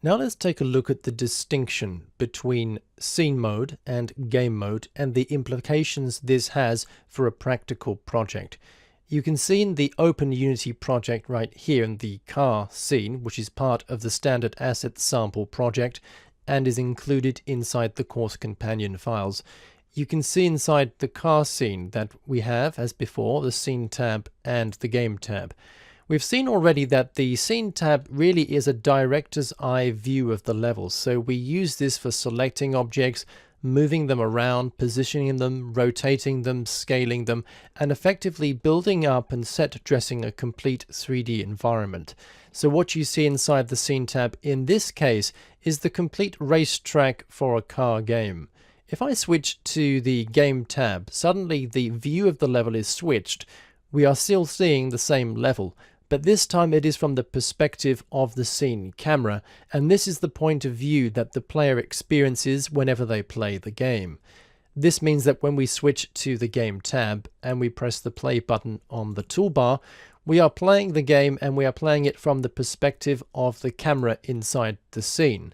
Now let's take a look at the distinction between scene mode and game mode and the implications this has for a practical project. You can see in the Open Unity project right here in the car scene, which is part of the standard asset sample project and is included inside the course companion files. You can see inside the car scene that we have, as before, the scene tab and the game tab. We've seen already that the scene tab really is a director's eye view of the level, so we use this for selecting objects, moving them around, positioning them, rotating them, scaling them, and effectively building up and set dressing a complete 3D environment. So what you see inside the scene tab in this case is the complete racetrack for a car game. If I switch to the game tab, suddenly the view of the level is switched. We are still seeing the same level, but this time it is from the perspective of the scene camera, and this is the point of view that the player experiences whenever they play the game. This means that when we switch to the game tab and we press the play button on the toolbar, we are playing the game and we are playing it from the perspective of the camera inside the scene.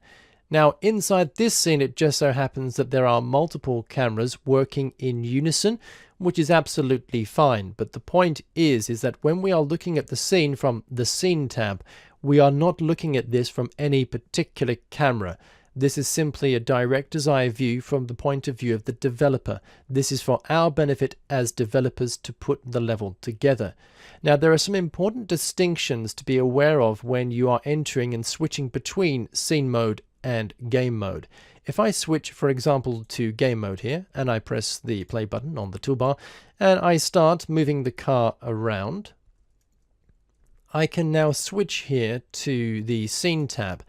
Now, inside this scene, it just so happens that there are multiple cameras working in unison, which is absolutely fine. But the point is that when we are looking at the scene from the scene tab, we are not looking at this from any particular camera. This is simply a director's eye view from the point of view of the developer. This is for our benefit as developers to put the level together. Now, there are some important distinctions to be aware of when you are entering and switching between scene mode and game mode. If I switch, for example, to game mode here, and I press the play button on the toolbar, and I start moving the car around, I can now switch here to the scene tab.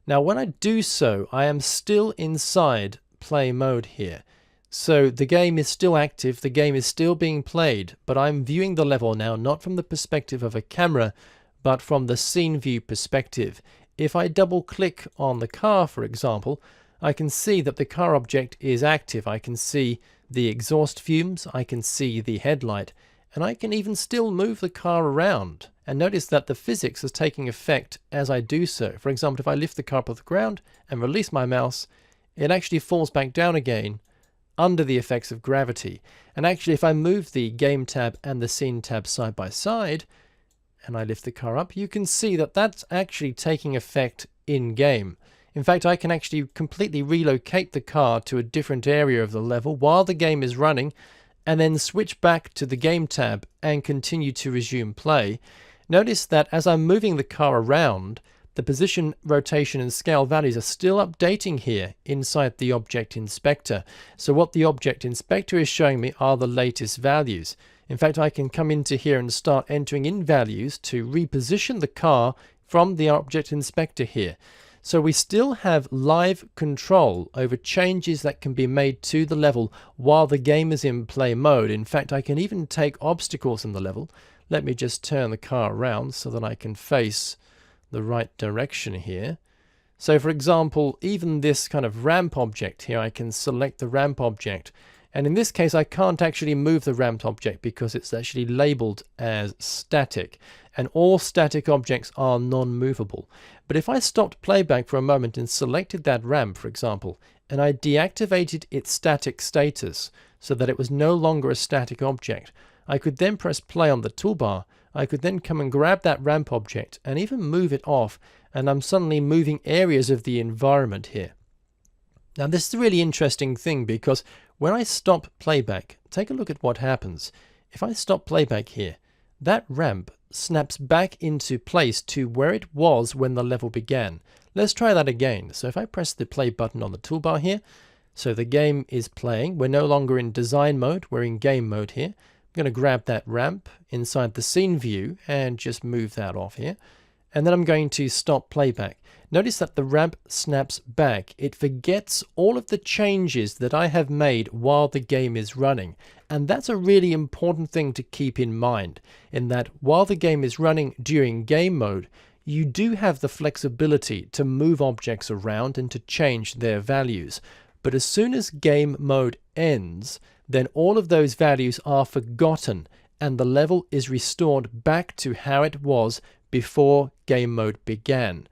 Now, when I do so, I am still inside play mode here. So the game is still active, the game is still being played, but I'm viewing the level now not from the perspective of a camera, but from the scene view perspective. If I double click on the car, for example, I can see that the car object is active. I can see the exhaust fumes, I can see the headlight, and I can even still move the car around. And notice that the physics is taking effect as I do so. For example, if I lift the car up off the ground and release my mouse, it actually falls back down again under the effects of gravity. And actually, if I move the game tab and the scene tab side by side, and I lift the car up, you can see that that's actually taking effect in game. In fact, I can actually completely relocate the car to a different area of the level while the game is running, and then switch back to the game tab and continue to resume play. Notice that as I'm moving the car around, the position, rotation, and scale values are still updating here inside the Object Inspector. So what the Object Inspector is showing me are the latest values. In fact, I can come into here and start entering in values to reposition the car from the Object Inspector here. So we still have live control over changes that can be made to the level while the game is in play mode. In fact, I can even take obstacles in the level. Let me just turn the car around so that I can face the right direction here. So for example, even this kind of ramp object here, I can select the ramp object. And in this case, I can't actually move the ramped object because it's actually labeled as static. And all static objects are non-movable. But if I stopped playback for a moment and selected that ramp, for example, and I deactivated its static status so that it was no longer a static object, I could then press play on the toolbar. I could then come and grab that ramp object and even move it off, and I'm suddenly moving areas of the environment here. Now, this is a really interesting thing because when I stop playback, take a look at what happens. If I stop playback here, that ramp snaps back into place to where it was when the level began. Let's try that again. So if I press the play button on the toolbar here, so the game is playing. We're no longer in design mode, we're in game mode here. I'm going to grab that ramp inside the scene view and just move that off here. And then I'm going to stop playback. Notice that the ramp snaps back. It forgets all of the changes that I have made while the game is running. And that's a really important thing to keep in mind, in that while the game is running during game mode, you do have the flexibility to move objects around and to change their values. But as soon as game mode ends, then all of those values are forgotten and the level is restored back to how it was before game mode began.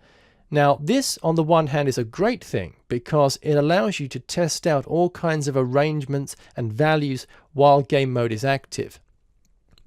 Now, this on the one hand is a great thing because it allows you to test out all kinds of arrangements and values while game mode is active.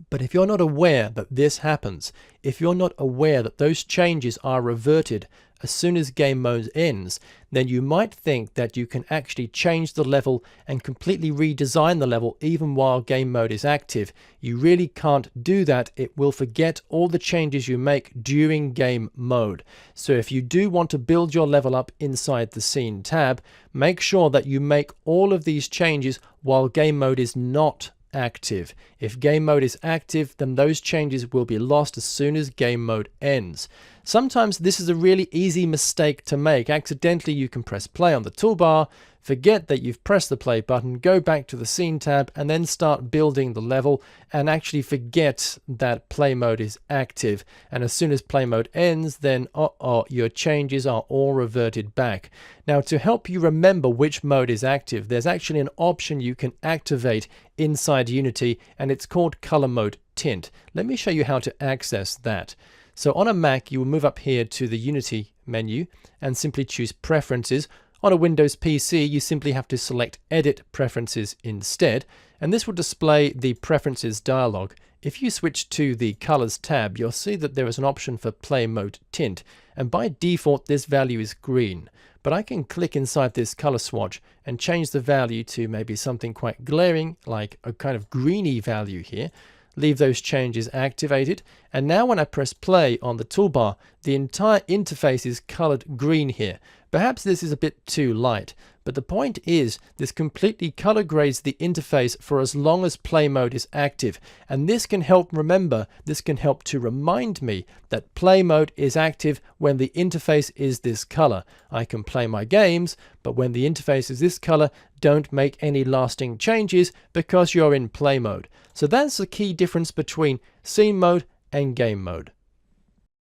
But if you're not aware that this happens, if you're not aware that those changes are reverted as soon as game mode ends, then you might think that you can actually change the level and completely redesign the level even while game mode is active. You really can't do that. It will forget all the changes you make during game mode. So if you do want to build your level up inside the Scene tab, make sure that you make all of these changes while game mode is not active. If game mode is active, then those changes will be lost as soon as game mode ends. Sometimes this is a really easy mistake to make. Accidentally, you can press play on the toolbar, forget that you've pressed the play button, go back to the Scene tab, and then start building the level, and actually forget that play mode is active. And as soon as play mode ends, then your changes are all reverted back. Now, to help you remember which mode is active, there's actually an option you can activate inside Unity, and it's called Color Mode Tint. Let me show you how to access that. So on a Mac, you will move up here to the Unity menu and simply choose Preferences. On a Windows PC, you simply have to select Edit Preferences instead, and this will display the Preferences dialog. If you switch to the Colors tab, you'll see that there is an option for Play Mode Tint, and by default this value is green. But I can click inside this color swatch and change the value to maybe something quite glaring, like a kind of greeny value here. Leave those changes activated, and now when I press play on the toolbar, the entire interface is colored green here. Perhaps this is a bit too light, but the point is this completely color grades the interface for as long as play mode is active, and this can help to remind me that play mode is active when the interface is this color. I can play my games, but when the interface is this color, don't make any lasting changes because you're in play mode. So that's the key difference between scene mode and game mode.